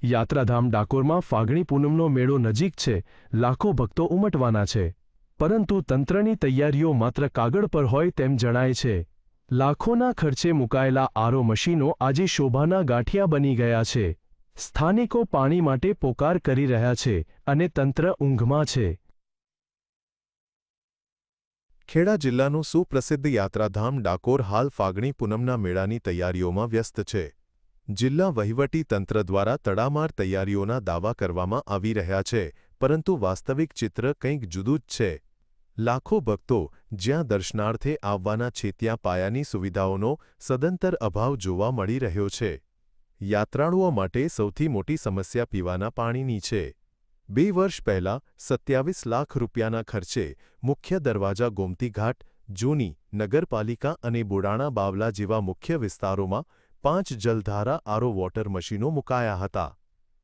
યાત્રાધામ ડાકોરમાં ફાગણી પૂનમનો મેળો નજીક છે, લાખો ભક્તો ઉમટવાના છે. પરંતુ તંત્રની તૈયારીઓ માત્ર કાગળ પર હોય તેમ જણાય છે. લાખોના ખર્ચે મુકાયેલા આરો મશીનો આજે શોભાના ગાંઠિયા બની ગયા છે. સ્થાનિકો પાણી માટે પોકાર કરી રહ્યા છે અને તંત્ર ઊંઘમાં છે. ખેડા જિલ્લાનું સુપ્રસિદ્ધ યાત્રાધામ ડાકોર હાલ ફાગણી પૂનમના મેળાની તૈયારીઓમાં વ્યસ્ત છે. જિલ્લા વહીવટી તંત્ર દ્વારા તડામાર તૈયારીઓના દાવા કરવામાં આવી રહ્યા છે, પરંતુ વાસ્તવિક ચિત્ર કંઈક જુદું જ છે. લાખો ભક્તો જ્યાં દર્શનાર્થે આવવાના છે ત્યાં પાયાની સુવિધાઓનો સદંતર અભાવ જોવા મળી રહ્યો છે. યાત્રાળુઓ માટે સૌથી મોટી સમસ્યા પીવાના પાણીની છે. 2 વર્ષ પહેલાં 27 લાખ રૂપિયાના ખર્ચે મુખ્ય દરવાજા ગોમતી ઘાટ, જૂની નગરપાલિકા અને બોડાણા બાવલા જેવા મુખ્ય વિસ્તારોમાં 5 જલધારા આરો વોટર મશીનો મુકાયા હતા.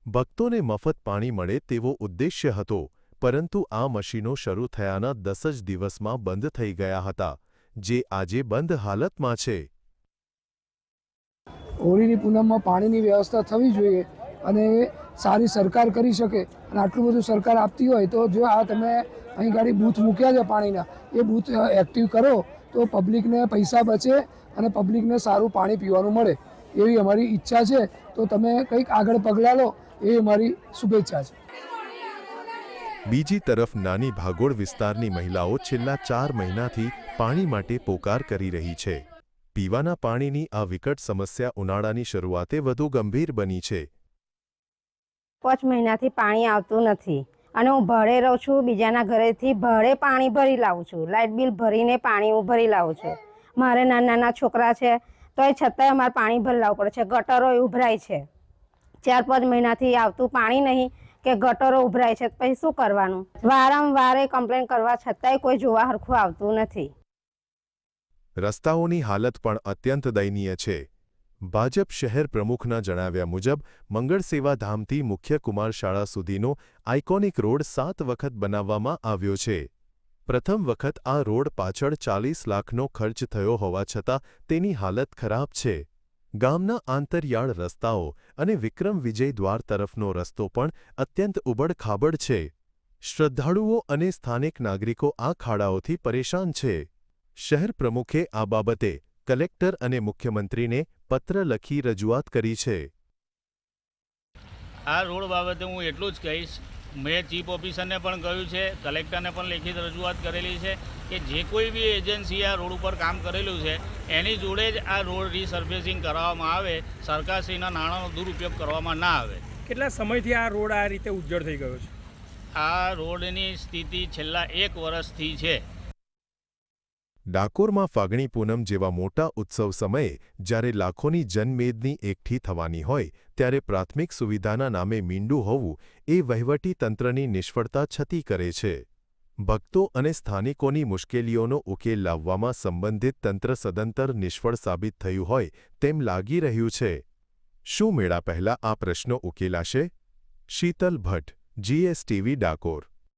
ભક્તોને મફત પાણી મળે તેવો ઉદ્દેશ્ય હતો, પરંતુ આ મશીનો શરૂ થયાના 10 જ દિવસમાં બંધ થઈ ગયા હતા, જે આજે બંધ હાલતમાં છે. હોળીની પૂનમમાં પાણીની વ્યવસ્થા થવી જોઈએ અને સારી સરકાર કરી શકે. અને આટલું બધું સરકાર આપતી હોય તો જો આ તમે અહીં ગાડી બૂથ મૂક્યા છે પાણીના, એ બૂથ એક્ટિવ કરો તો પબ્લિકને પૈસા બચે અને પબ્લિકને સારું પાણી પીવાનું મળે, એવી અમારી ઈચ્છા છે. તો તમે કંઈક આગળ પગલાં લો એ અમારી શુભેચ્છા છે. બીજી તરફ નાની ભાગોળ વિસ્તારની મહિલાઓ છેલ્લા 4 મહિનાથી પાણી માટે પોકાર કરી રહી છે. પીવાના પાણીની આ વિકટ સમસ્યા ઉનાળાની શરૂઆતે વધુ ગંભીર બની છે. 5 મહિનાથી પાણી આવતું નથી અને હું ભાડે રહું છું. બીજાના ઘરેથી ભાડે પાણી ભરી લાવું છું. લાઇટ બિલ ભરીને પાણી હું ભરી લાવું છું. મારે નાના છોકરા છે તોય છતાંય અમારે પાણી ભરી લાવવું પડે છે. ગટરો ઉભરાય છે. 4-5 મહિનાથી આવતું પાણી નહીં કે ગટરો ઉભરાય છે, પછી શું કરવાનું? વારંવાર કમ્પ્લેન કરવા છતાંય કોઈ જોવા હરખું આવતું નથી. રસ્તાઓની હાલત પણ અત્યંત દયનીય છે. ભાજપ શહેર પ્રમુખના જણાવ્યા મુજબ મંગળસેવા ધામથી મુખ્ય કુમાર શાળા સુધીનો આઇકોનિક રોડ 7 વખત બનાવવામાં આવ્યો છે. પ્રથમ વખત આ રોડ પાછળ 40 લાખનો ખર્ચ થયો હોવા છતાં તેની હાલત ખરાબ છે. ગામના આંતરિયાળ રસ્તાઓ અને વિક્રમ વિજય દ્વાર તરફનો રસ્તો પણ અત્યંત ઉબડ-ખાબડ છે. શ્રદ્ધાળુઓ અને સ્થાનિક નાગરિકો આ ખાડાઓથી પરેશાન છે. શહેર પ્રમુખે આ બાબતે કલેક્ટર અને મુખ્યમંત્રીને પત્ર લખી રજૂઆત કરી છે. આ રોડ બાબતે હું એટલું જ કહીશ, મેં ચીફ ઓફિસરને પણ કહ્યું છે, કલેક્ટરને પણ લેખિત રજૂઆત કરેલી છે કે જે કોઈ બી એજન્સી આ રોડ ઉપર કામ કરેલું છે એની જોડે જ આ રોડ રિસર્ફેસિંગ કરાવવામાં આવે, સરકારશ્રીના નાણાંનો દુરુપયોગ કરવામાં ના આવે. કેટલા સમયથી આ રોડ આ રીતે ઉજ્જડ થઈ ગયો છે? આ રોડની સ્થિતિ છેલ્લા 1 વર્ષથી છે. ડાકોરમાં ફાગણી પૂનમ જેવા મોટા ઉત્સવ સમયે જ્યારે લાખોની જનમેદની એકઠી થવાની હોય ત્યારે પ્રાથમિક સુવિધાના નામે મીંડું હોવું એ વહીવટી તંત્રની નિષ્ફળતા છતી કરે છે. ભક્તો અને સ્થાનિકોની મુશ્કેલીઓનો ઉકેલ લાવવામાં સંબંધિત તંત્ર સદંતર નિષ્ફળ સાબિત થયું હોય તેમ લાગી રહ્યું છે. શું મેળા પહેલા આ પ્રશ્નો ઉકેલાશે? શીતલ ભટ્ટ, GSTV ડાકોર.